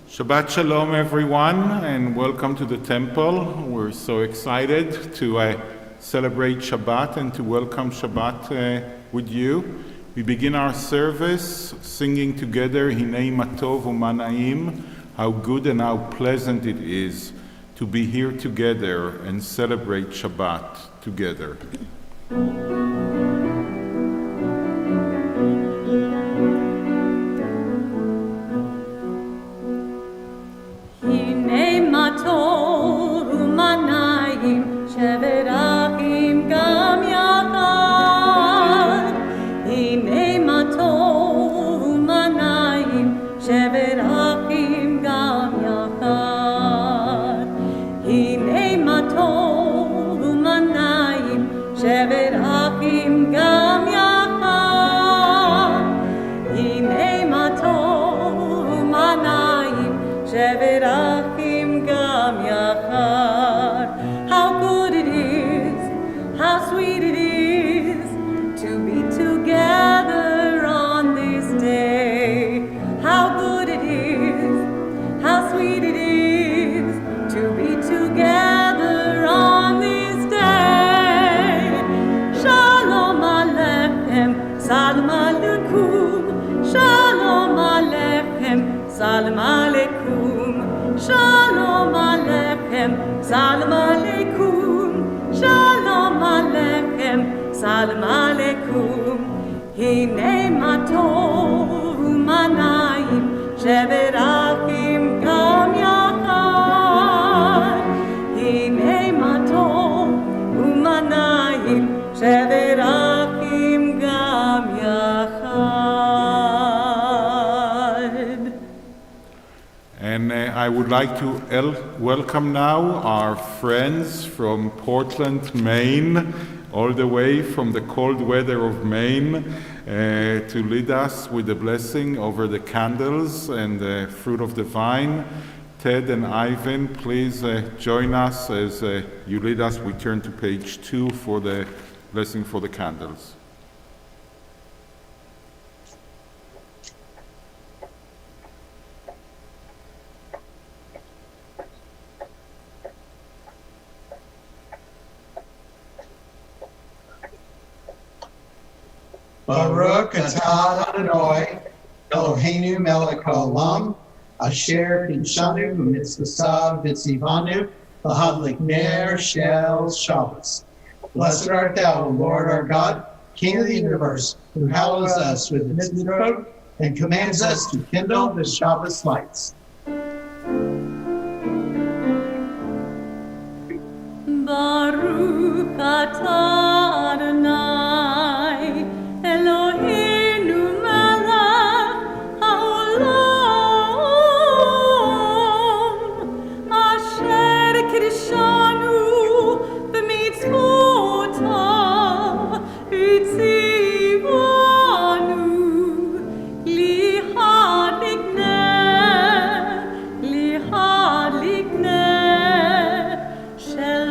Shabbat Shalom, everyone, and welcome to the temple. We're so excited to celebrate Shabbat and to welcome Shabbat with you. We begin our service singing together, Hinei Matov U'Mana'im, how good and how pleasant it is to be here together and celebrate Shabbat together. Salam alaikum, shalom alechem, salam alaikum, shalom alechem, salam alaikum. Hinei matov u'manayim, shevet achim gam yachad. Hinei matov u'manayim, shevet achim gam yachad. And I would like to welcome now our friends from Portland, Maine, all the way from the cold weather of Maine, to lead us with the blessing over the candles and the fruit of the vine. Ted and Ivan, please join us as you lead us. We turn to page 2 for the blessing for the candles. Baruch atah Adonai, Eloheinu melech haolam, asher kinshanu b'mitzvosav v'tzivanu, v'hadlik ner shel Shabbos. Blessed art thou, O Lord our God, King of the universe, who hallows us with mitzvot and commands us to kindle the Shabbos lights. Baruch atah Adonai, Eloheinu melech haolam, asher kiddushanu b'mitzvotav v'tzivanu lihadlik ner shel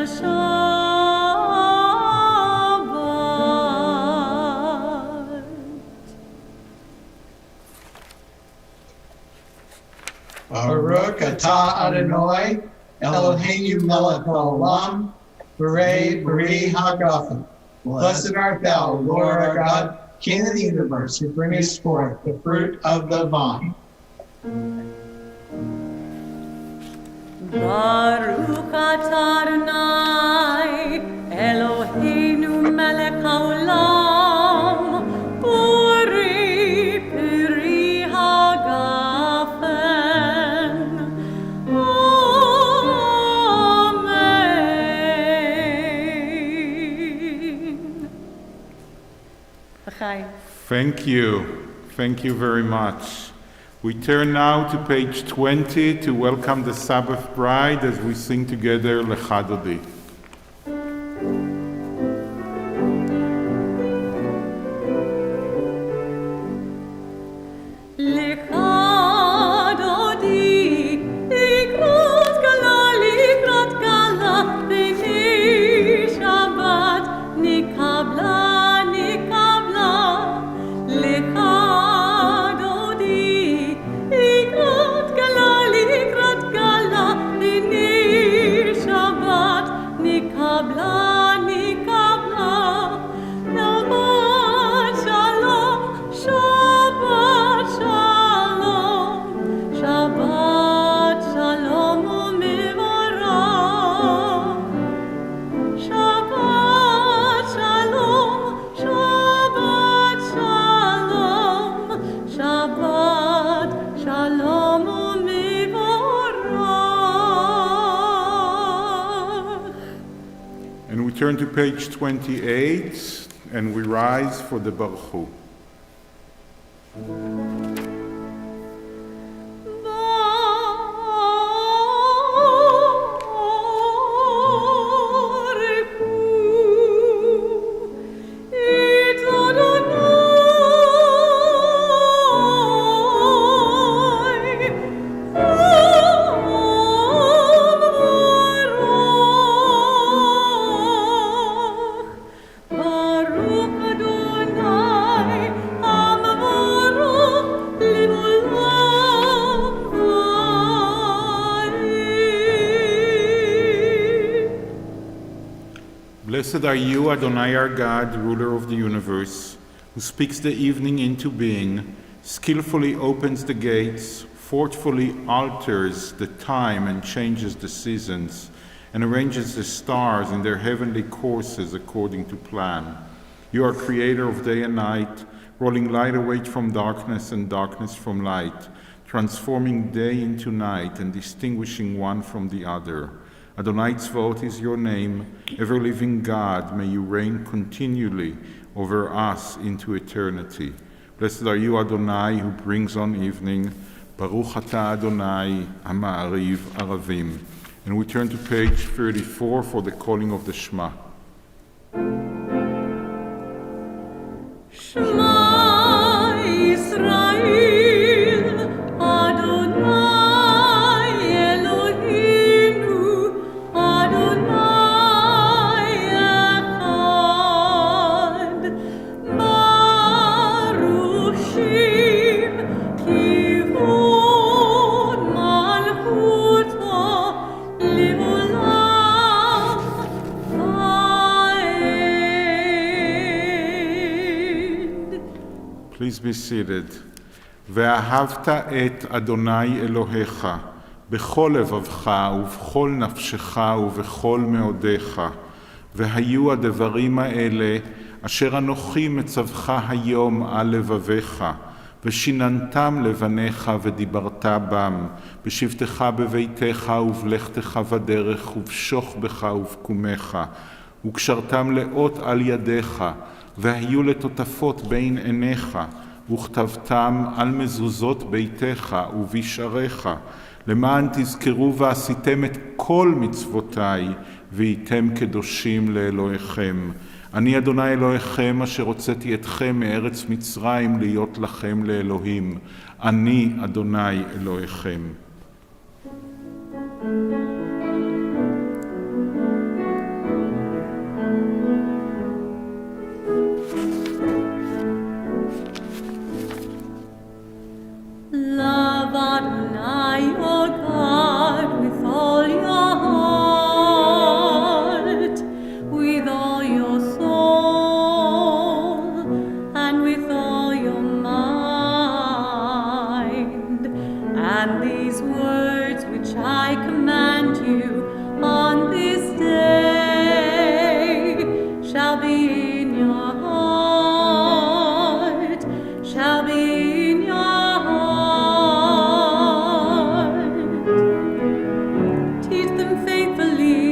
Baruch atah Adonai, Eloheinu melech haolam, Berei hagafen. Blessed art thou, Lord our God, King of the universe, who bringest forth the fruit of the vine. Baruch atah Adonai, Eloheinu melech haolam, Borei peri hagafen. Amen. Thank you very much. We turn now to page 20 to welcome the Sabbath bride as we sing together Lecha Dodi. Lekha dodi, ikrot galali turn to page 28 and we rise for the Baruch. Blessed are you, Adonai our God, ruler of the universe, who speaks the evening into being, skillfully opens the gates, forcefully alters the time and changes the seasons, and arranges the stars in their heavenly courses according to plan. You are creator of day and night, rolling light away from darkness and darkness from light, transforming day into night and distinguishing one from the other. Adonai Tzvaot is your name, ever-living God, may you reign continually over us into eternity. Blessed are you, Adonai, who brings on evening. Baruch atah Adonai, ha'ma'ariv aravim. And we turn to page 34 for the calling of the Shema. Shema Yisrael, Adonai Eloheinu, Adonai Echad. Baruch Shem Kivod Malchuto Leolam Vaed. Please be seated. ואהבת את אדוני אלוהיך בכל לבבך ובכל נפשך ובכל מאודיך. והיו הדברים האלה אשר אנוכי מצווך היום על לבביך, ושיננתם לבניך ודיברת בם, בשבתך בביתך ובלכתך בדרך ובשוכבך ובקומך, וקשרתם לאות על ידיך, והיו לטוטפות בין עיניך, וכתבתם על מזוזות ביתך ובשעריך, למען תזכרו ועשיתם את כל מצוותיי, והייתם קדושים לאלוהיכם. אני אדוני אלוהיכם אשר הוצאתי אתכם מארץ מצרים להיות לכם לאלוהים. אני אדוני אלוהיכם. Love Adonai your God with all your heart, with all your soul, and with all your mind. And these words which I command you on this day shall be in your heart, shall be in your heart. Teach them faithfully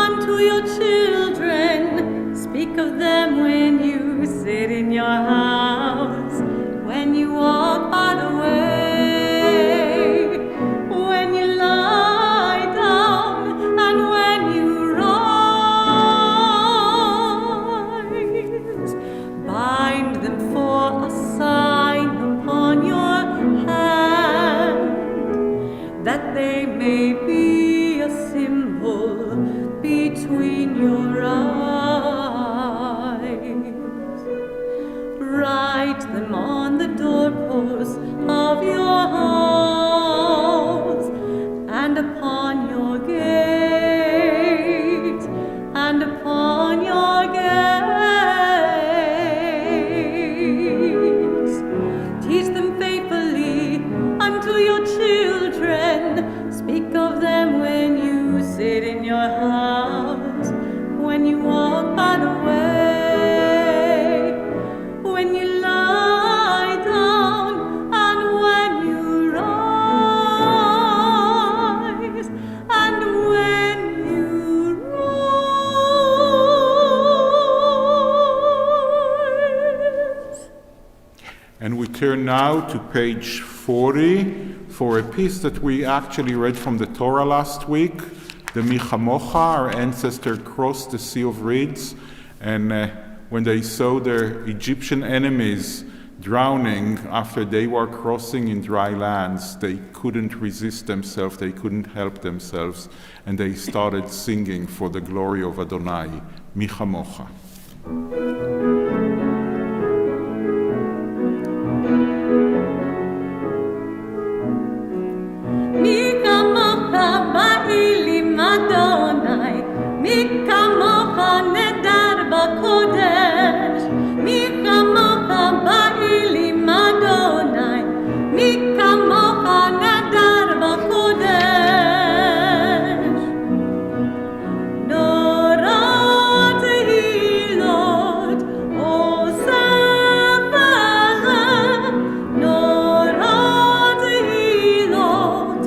unto your children. Speak of them when you sit in your house, when you walk by the way, when you lie down, and when you rise. Bind them for a sign upon your hand, that they may be a symbol between your eyes. Write them on the doorposts of your house, and upon your gates, and upon your gates. Teach them faithfully unto your children. Speak of them when you sit in your house, when you walk by the way, when you lie down, and when you rise, and when you rise. turn now to page 40 for a piece that we actually read from the Torah last week. The Michamocha, our ancestor crossed the Sea of Reeds, and when they saw their Egyptian enemies drowning after they were crossing in dry lands, they couldn't resist themselves, they couldn't help themselves, and they started singing for the glory of Adonai, Michamocha. Adonai, mi kamocha nedar b'kodesh, mi kamocha ba'ilim Adonai, mi kamocha nedar b'kodesh. Norat hilot osefah, norat hilot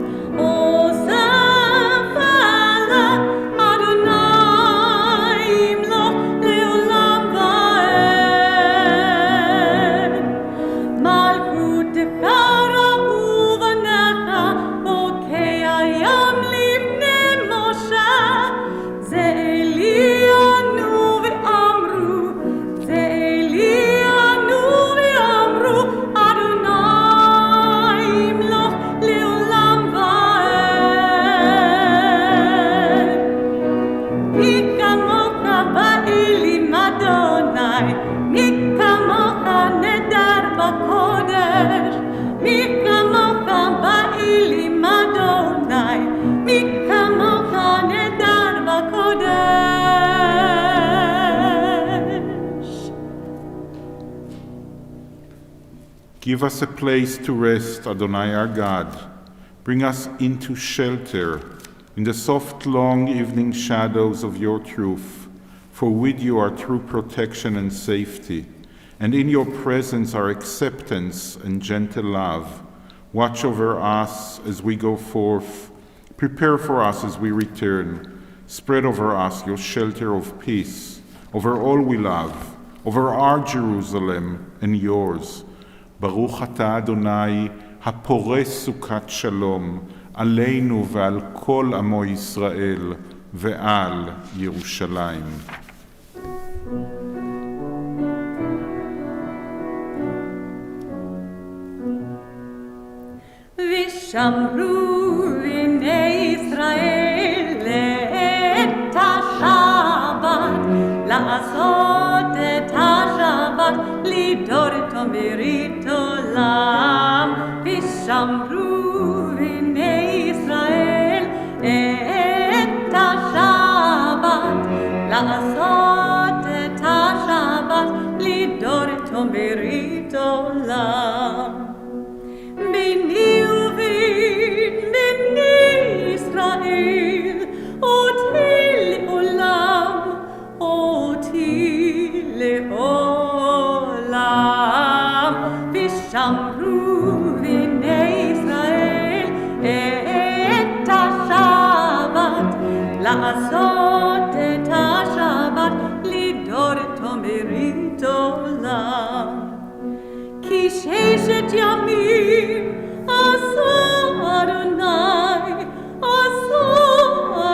Give us a place to rest, Adonai our God. Bring us into shelter in the soft, long evening shadows of your truth, for with you are true protection and safety, and in your presence are acceptance and gentle love. Watch over us as we go forth. Prepare for us as we return. Spread over us your shelter of peace, over all we love, over our Jerusalem and yours. Baruch atah Adonai, הפורש סוכת שלום, עלינו ועל כל עמו ישראל ועל ירושלים. ושמרו בני ישראל את השבת, לעשות את השבת, לדור אותו ברית עולם. ושמרו בני ישראל את השבת, לעשות את השבת, לדור אותו ברית עולם. ביני ובין בני ישראל, אותי לעולם, אותי לעולם. ושמרו בני ישראל את השבת, לעשות את השבת, לדור אותו ברית עולם. כי ששת ימים עשו אדוני, עשו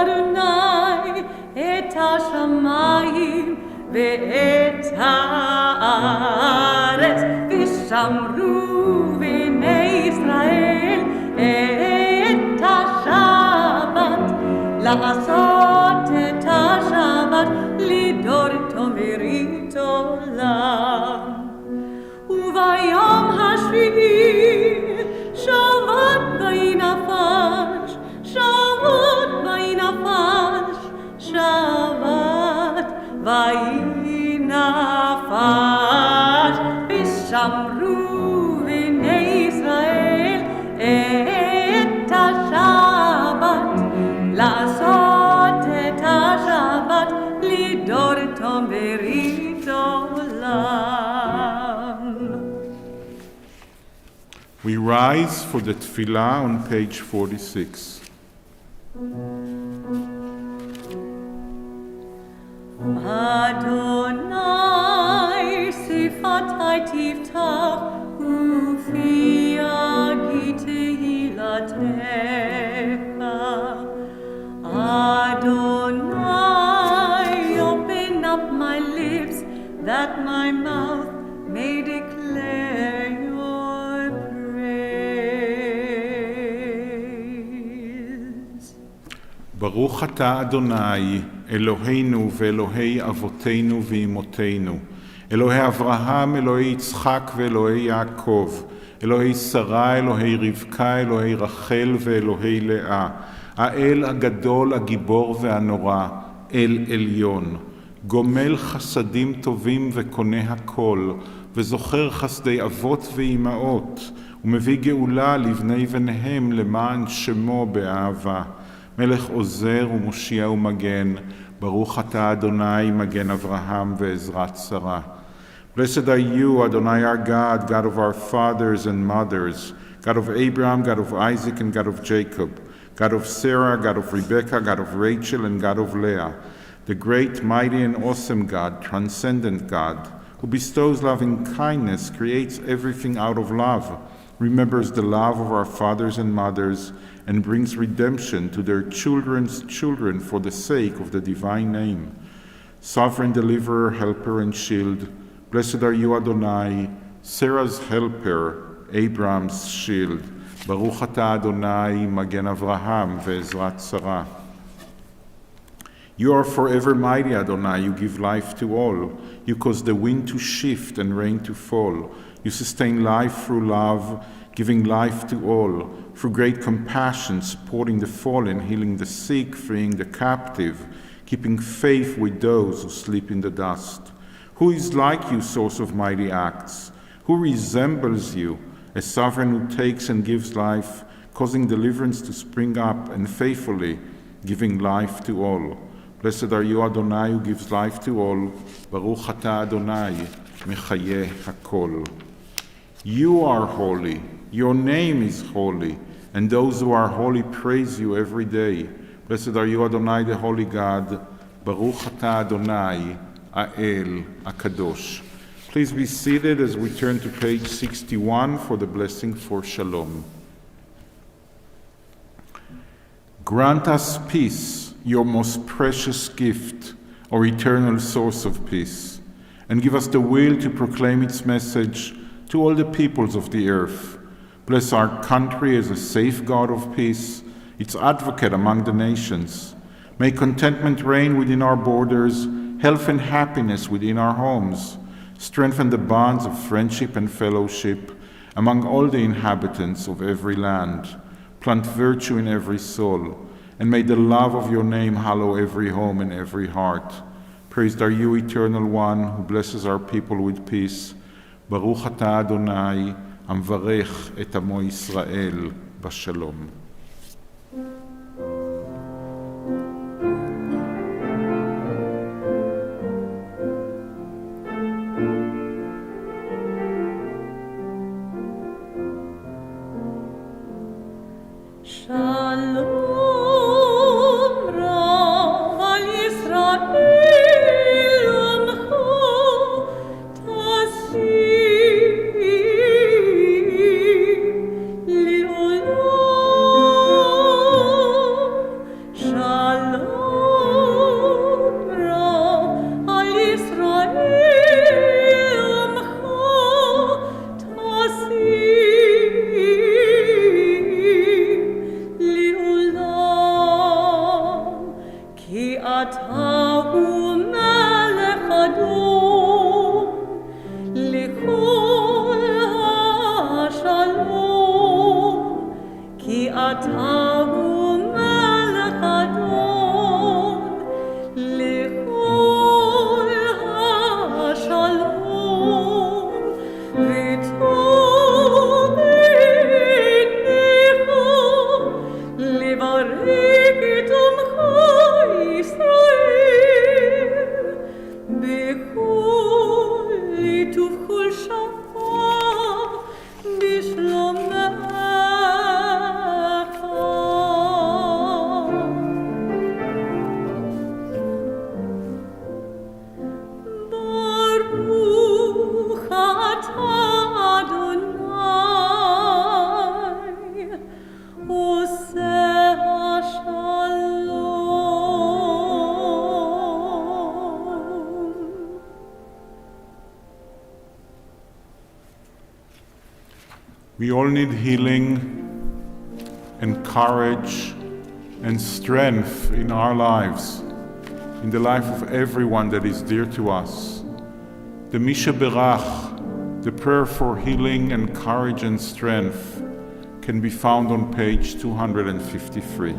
אדוני את השמיים ואת הארץ. ושמרו בני ישראל את השבת, לעשות את השבת, לדור אותו ברית עולם. וביום השביעי שבת וינפש, שבת וינפש, שבת וינפש. ושמרו בני ישראל את השבת, לעשות את השבת, לדור אותו ברית עולם. We rise for the tefillah on page 46. Adonai sifatai tiftach ברוך אתה אדוני, אלוהינו ואלוהי אבותינו ואמותינו, אלוהי אברהם, אלוהי יצחק ואלוהי יעקב, אלוהי שרה, אלוהי רבקה, אלוהי רחל ואלוהי לאה, האל הגדול, הגיבור והנורא, אל עליון, גומל חסדים טובים וקונה הכל, וזוכר חסדי אבות ואימהות, ומביא גאולה לבני בניהם למען שמו באהבה. מלך עוזר ומושיע ומגן, ברוך אתה אדוני מגן אברהם ועזרת שרה. Blessed are you, Adonai our God, God of our fathers and mothers, God of Abraham, God of Isaac, and God of Jacob, God of Sarah, God of Rebekah, God of Rachel, and God of Leah, the great, mighty, and awesome God, transcendent God, who bestows loving kindness, creates everything out of love, remembers the love of our fathers and mothers, and brings redemption to their children's children for the sake of the divine name. Sovereign deliverer, helper, and shield, blessed are you, Adonai, Sarah's helper, Abraham's shield. Baruch atah Adonai, Magen Avraham, ve'ezrat Sarah. You are forever mighty, Adonai. You give life to all. You cause the wind to shift and rain to fall. You sustain life through love, giving life to all. Through great compassion, supporting the fallen, healing the sick, freeing the captive, keeping faith with those who sleep in the dust. Who is like you, source of mighty acts? Who resembles you, a sovereign who takes and gives life, causing deliverance to spring up, and faithfully giving life to all? Blessed are you, Adonai, who gives life to all. Baruch atah Adonai, mechayeh hakol. You are holy, your name is holy, and those who are holy praise you every day. Blessed are you, Adonai, the holy God. Baruch atah Adonai, Ael Akadosh. Please be seated as we turn to page 61 for the blessing for Shalom. Grant us peace, your most precious gift, or eternal source of peace, and give us the will to proclaim its message to all the peoples of the earth. Bless our country as a safeguard of peace, its advocate among the nations. May contentment reign within our borders, health and happiness within our homes. Strengthen the bonds of friendship and fellowship among all the inhabitants of every land. Plant virtue in every soul, and may the love of your name hallow every home and every heart. Praised are you, Eternal One, who blesses our people with peace. Baruch atah Adonai, המברך את עמו ישראל בשלום. We all need healing and courage and strength in our lives, in the life of everyone that is dear to us. The Misha Berach, the prayer for healing and courage and strength, can be found on page 253.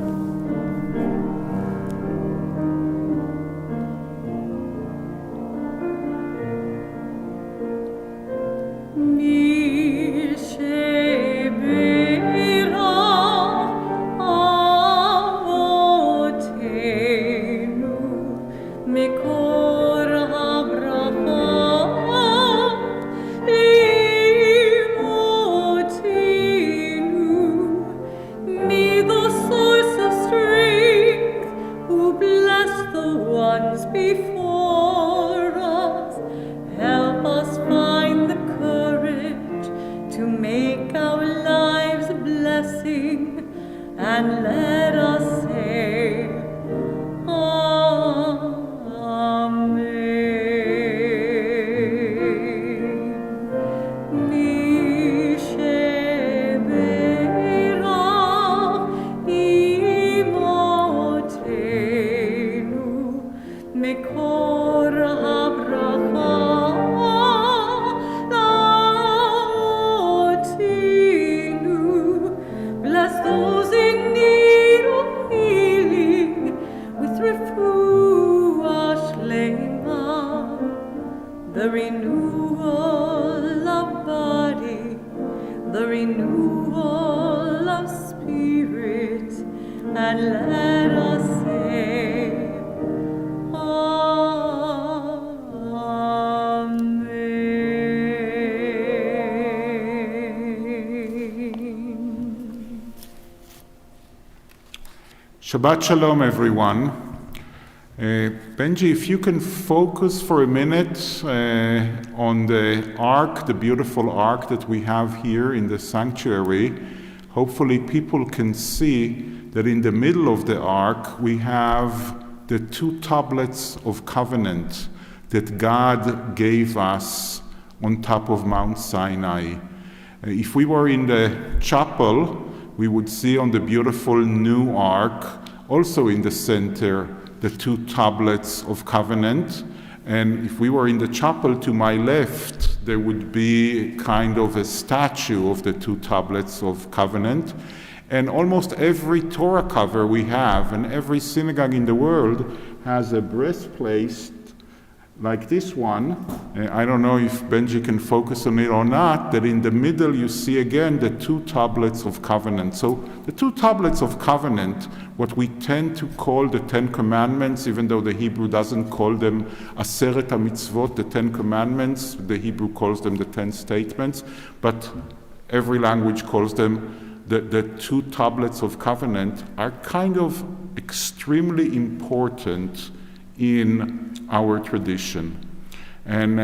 Shabbat Shalom, everyone. Benji, if you can focus for a minute on the ark, the beautiful ark that we have here in the sanctuary. Hopefully people can see that in the middle of the ark we have the 2 tablets of covenant that God gave us on top of Mount Sinai. If we were in the chapel, we would see on the beautiful new ark, also in the center, the 2 tablets of covenant. And if we were in the chapel to my left, there would be kind of a statue of the 2 tablets of covenant. And almost every Torah cover we have, and every synagogue in the world, has a breastplate like this one. I don't know if Benji can focus on it or not, that in the middle you see again the 2 tablets of covenant. So the 2 tablets of covenant, what we tend to call the 10 commandments, even though the Hebrew doesn't call them Aseret HaMitzvot, the 10 commandments, the Hebrew calls them the 10 statements, but every language calls them the 2 tablets of covenant, are kind of extremely important in our tradition. And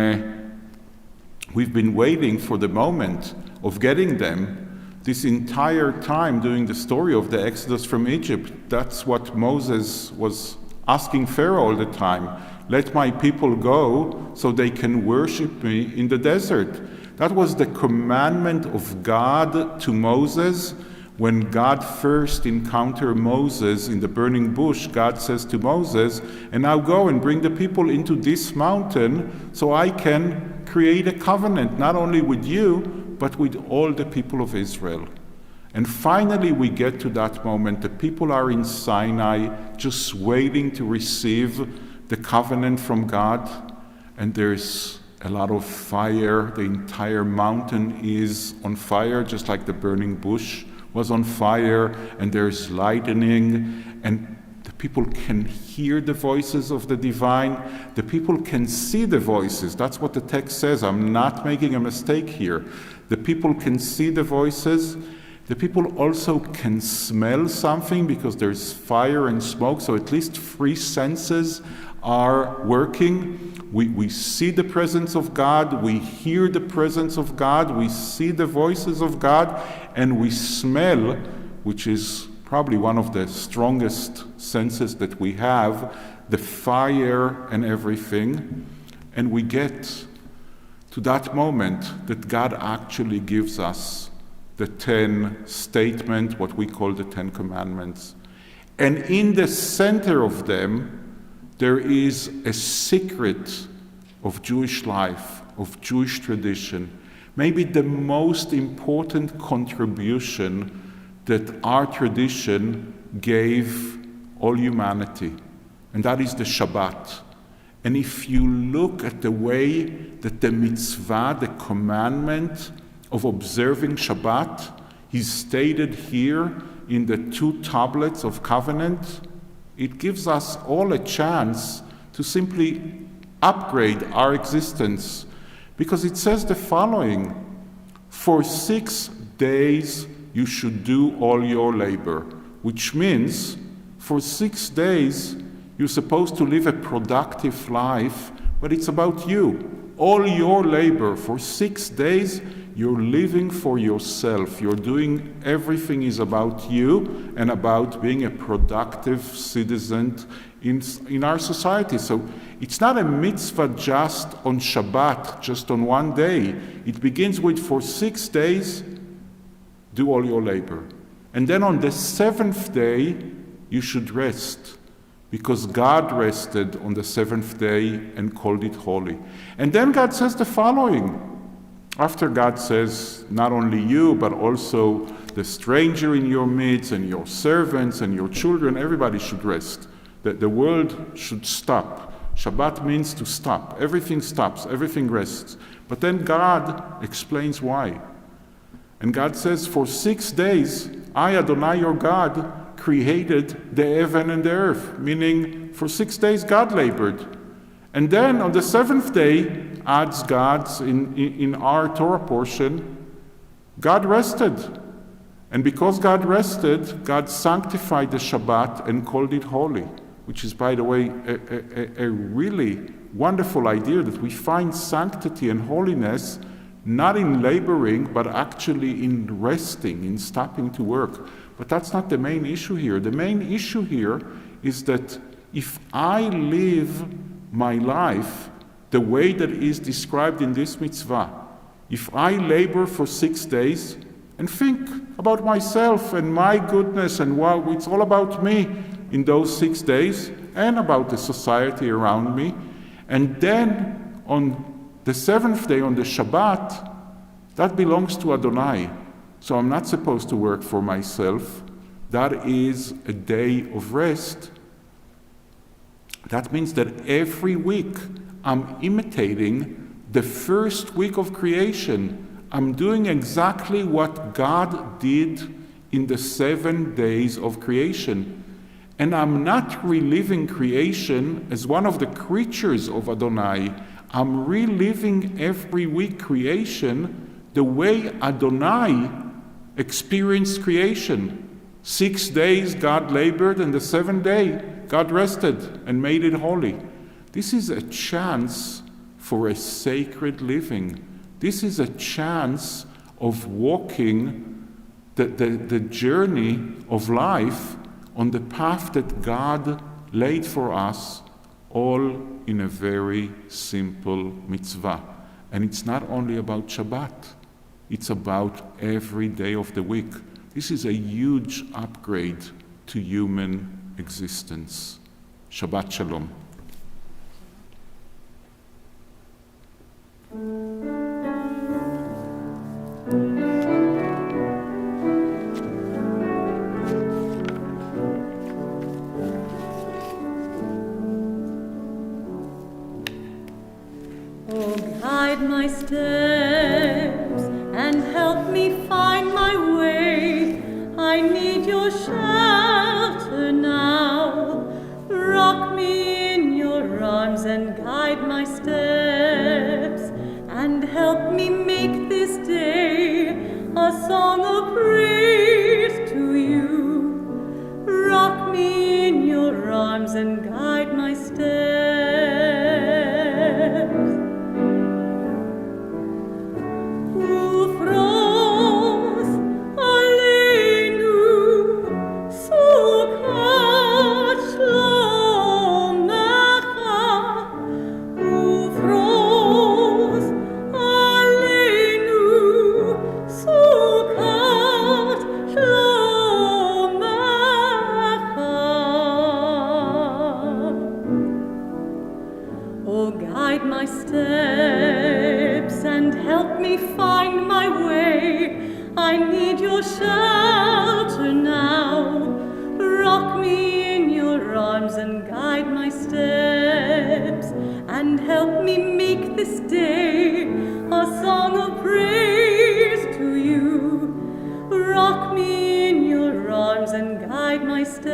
we've been waiting for the moment of getting them this entire time during the story of the Exodus from Egypt. That's what Moses was asking Pharaoh all the time. Let my people go so they can worship me in the desert. That was the commandment of God to Moses. When God first encountered Moses in the burning bush, God says to Moses, and now go and bring the people into this mountain so I can create a covenant, not only with you, but with all the people of Israel. And finally we get to that moment. The people are in Sinai just waiting to receive the covenant from God, and there's a lot of fire. The entire mountain is on fire, just like the burning bush was on fire, and there's lightning, and the people can hear the voices of the divine. The people can see the voices. That's what the text says. I'm not making a mistake here. The people can see the voices. The people also can smell something because there's fire and smoke, so at least 3 senses are working. We see the presence of God, we hear the presence of God, we see the voices of God, and we smell, which is probably one of the strongest senses that we have, the fire and everything. And we get to that moment that God actually gives us the 10 statement, what we call the 10 commandments. And in the center of them, there is a secret of Jewish life, of Jewish tradition. Maybe the most important contribution that our tradition gave all humanity, and that is the Shabbat. And if you look at the way that the mitzvah, the commandment of observing Shabbat, is stated here in the 2 tablets of covenant, it gives us all a chance to simply upgrade our existence. Because it says the following: for 6 days you should do all your labor, which means for 6 days you're supposed to live a productive life, but it's about you. All your labor for 6 days, you're living for yourself. You're doing, everything is about you and about being a productive citizen in our society. So it's not a mitzvah just on Shabbat, just on one day. It begins with, for 6 days, do all your labor. And then on the 7th day, you should rest, because God rested on the 7th day and called it holy. And then God says the following. After God says, not only you, but also the stranger in your midst and your servants and your children, everybody should rest. That the world should stop. Shabbat means to stop. Everything stops, everything rests. But then God explains why. And God says, for 6 days, I, Adonai, your God, created the heaven and the earth. Meaning, for 6 days, God labored. And then on the 7th day, adds God's, in our Torah portion, God rested. And because God rested, God sanctified the Shabbat and called it holy, which is, by the way, a really wonderful idea, that we find sanctity and holiness not in laboring, but actually in resting, in stopping to work. But that's not the main issue here. The main issue here is that if I live my life the way that is described in this mitzvah, if I labor for 6 days and think about myself and my goodness and wow, it's all about me in those 6 days and about the society around me, and then on the 7th day, on the Shabbat, that belongs to Adonai. So I'm not supposed to work for myself. That is a day of rest. That means that every week I'm imitating the first week of creation. I'm doing exactly what God did in the 7 days of creation. And I'm not reliving creation as one of the creatures of Adonai. I'm reliving every week creation the way Adonai experienced creation. 6 days God labored, and the 7th day God rested and made it holy. This is a chance for a sacred living. This is a chance of walking the journey of life on the path that God laid for us, all in a very simple mitzvah. And it's not only about Shabbat, it's about every day of the week. This is a huge upgrade to human existence. Shabbat Shalom. Oh, guide my steps and help me find my way. I need your shelter now. Rock me in your arms and guide my steps, and help me make this day a song of praise to you. Rock me in your arms and guide my steps. this day a song of praise to you. Rock me in your arms and guide my steps.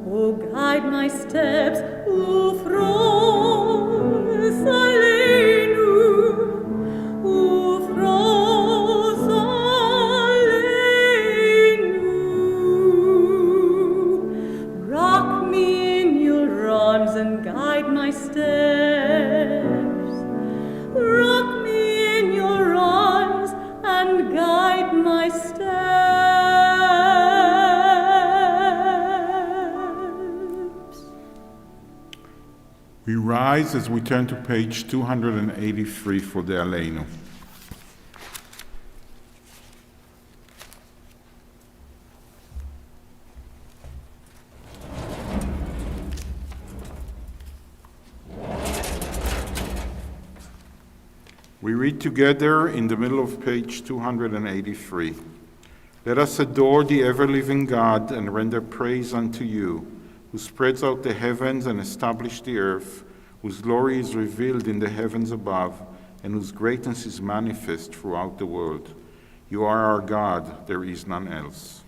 Oh, guide my steps, rock me in your arms and guide my steps. Rock me in your arms and guide my steps. We rise as we turn to page 283 for the Aleinu. We read together in the middle of page 283. Let us adore the ever-living God and render praise unto you, who spreads out the heavens and established the earth, whose glory is revealed in the heavens above, and whose greatness is manifest throughout the world. You are our God, there is none else.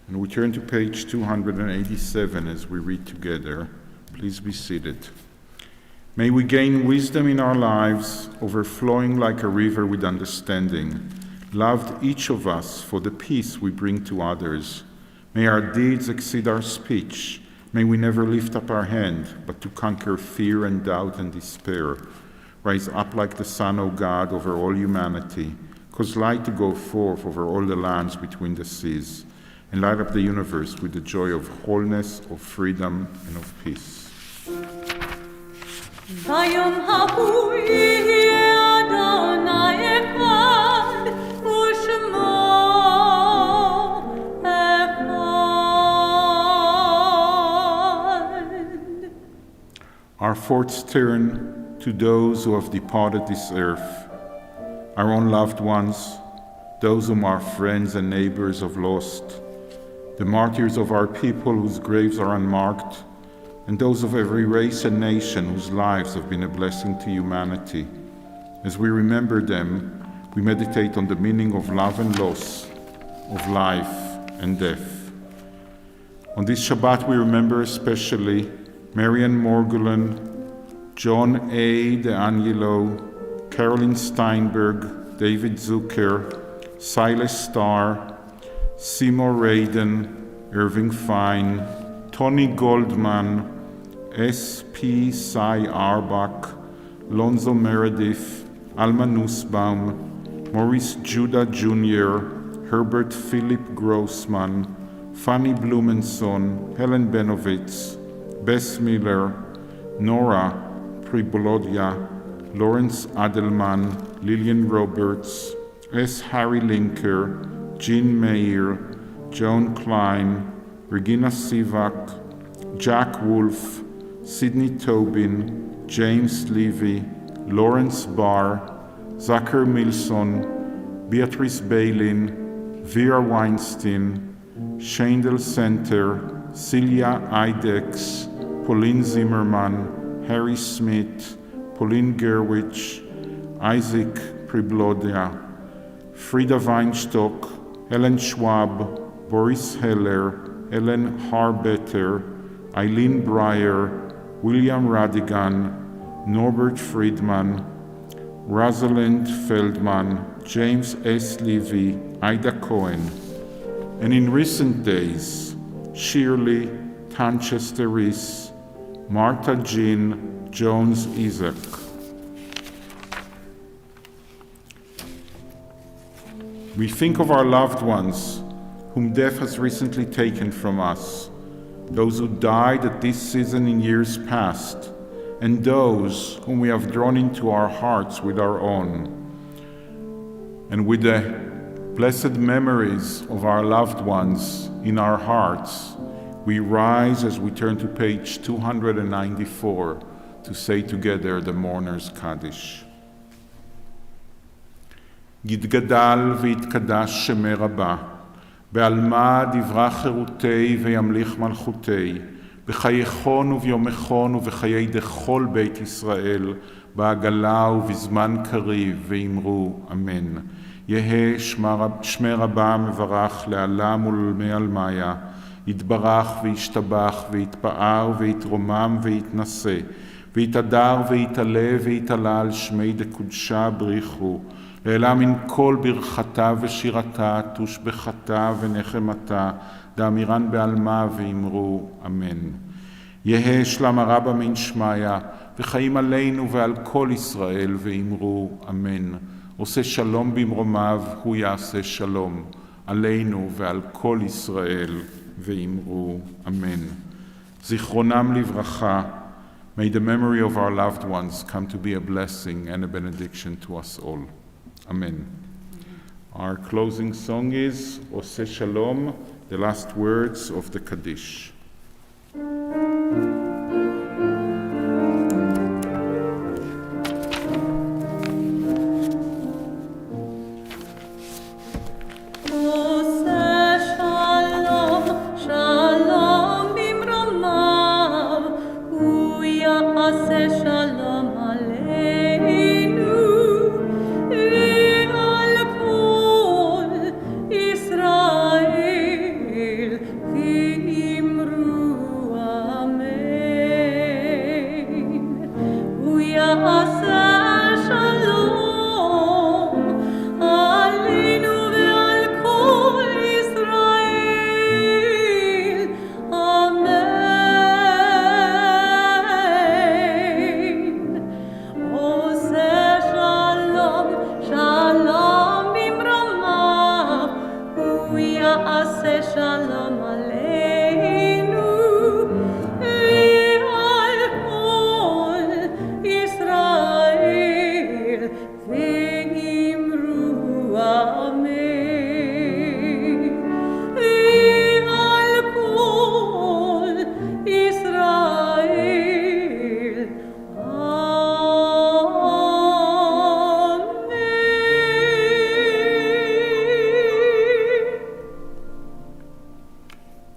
And we turn to page 287 as we read together. Please be seated. May we gain wisdom in our lives, overflowing like a river with understanding, loved each of us for the peace we bring to others. May our deeds exceed our speech. May we never lift up our hand, but to conquer fear and doubt and despair. Rise up like the sun, O God, over all humanity. Cause light to go forth over all the lands between the seas, and light up the universe with the joy of wholeness, of freedom, and of peace. Vayom hahu yeh Adonai echad, u'shemo echad. Our thoughts turn to those who have departed this earth, our own loved ones, those whom our friends and neighbors have lost, the martyrs of our people whose graves are unmarked, and those of every race and nation whose lives have been a blessing to humanity. As we remember them, we meditate on the meaning of love and loss, of life and death. On this Shabbat, we remember especially Marian Morgulen, John A. DeAngelo, Carolyn Steinberg, David Zucker, Silas Starr, Seymour Radin, Irving Fine, Tony Goldman, S.P. Cy Arbach, Lonzo Meredith, Alma Nussbaum, Maurice Judah Jr., Herbert Philip Grossman, Fanny Blumenson, Helen Benovitz, Bess Miller, Nora Pribolodia, Lawrence Adelman, Lillian Roberts, S. Harry Linker, Jean Mayer, Joan Klein, Regina Sivak, Jack Wolf, Sidney Tobin, James Levy, Lawrence Barr, Zachary Milson, Beatrice Bailin, Vera Weinstein, Shandel Center, Celia Idex, Pauline Zimmerman, Harry Smith, Pauline Gerwich, Isaac Priblodia, Frida Weinstock, Helen Schwab, Boris Heller, Ellen Harbetter, Eileen Breyer, William Radigan, Norbert Friedman, Rosalind Feldman, James S. Levy, Ida Cohen, and in recent days, Shirley Tanchester Reese, Martha Jean Jones Isaac. We think of our loved ones whom death has recently taken from us, those who died at this season in years past, and those whom we have drawn into our hearts with our own. And with the blessed memories of our loved ones in our hearts, we rise as we turn to page 294 to say together the Mourner's Kaddish. יתגדל ויתקדש שמי רבה, בעלמא דברה חירותי וימליך מלכותי, בחייכון וביומכון ובחיי דכל בית ישראל, בעגלה ובזמן קריב, ואמרו אמן. יהא שמי רבה מברך לעלם ולעולמי עלמיה, יתברך וישתבח ויתפאר ויתרומם ויתנשא, ויתהדר ויתעלה ויתעלה על שמי דקודשה בריחו, לעלה מן כל ברכתה ושירתה, תושבחתה ונחמתה, דאמירן בעלמה ואמרו אמן. יהא שלמה רבה מן שמיה, וחיים עלינו ועל כל ישראל ואמרו אמן. עושה שלום במרומיו, הוא יעשה שלום עלינו ועל כל ישראל ואמרו אמן. זיכרונם לברכה. May the memory of our loved ones come to be a blessing and a benediction to us all. Amen. Our closing song is Oseh Shalom, the last words of the Kaddish.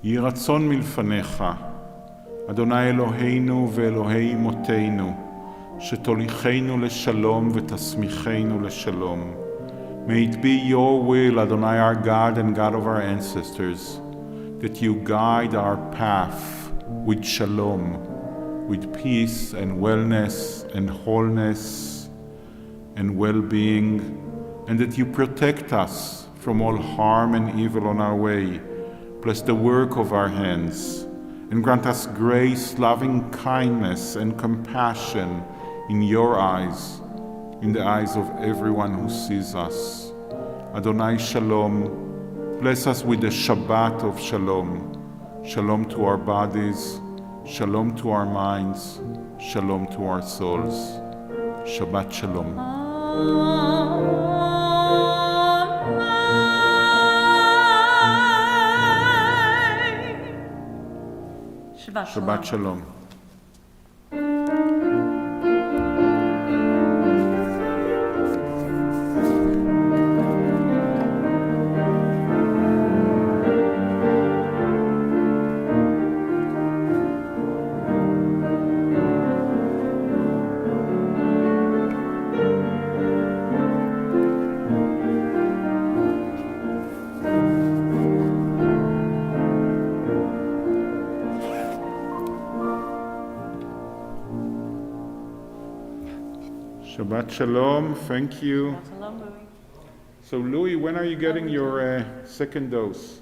יהי רצון מלפניך, אדוני אלוהינו ואלוהי אמותינו, שתוליכנו לשלום ותסמיכנו לשלום. May it be your will, Adonai our God and God of our ancestors, that you guide our path with shalom, with peace and wellness and wholeness and well-being, and that you protect us from all harm and evil on our way. Bless the work of our hands, and grant us grace, loving kindness, and compassion in your eyes, in the eyes of everyone who sees us. Adonai Shalom, bless us with the Shabbat of Shalom. Shalom to our bodies, Shalom to our minds, Shalom to our souls. Shabbat Shalom. Shabbat Shalom. Shabbat Shalom, thank you. Shalom, Louie. So Louie, when are you getting your second dose?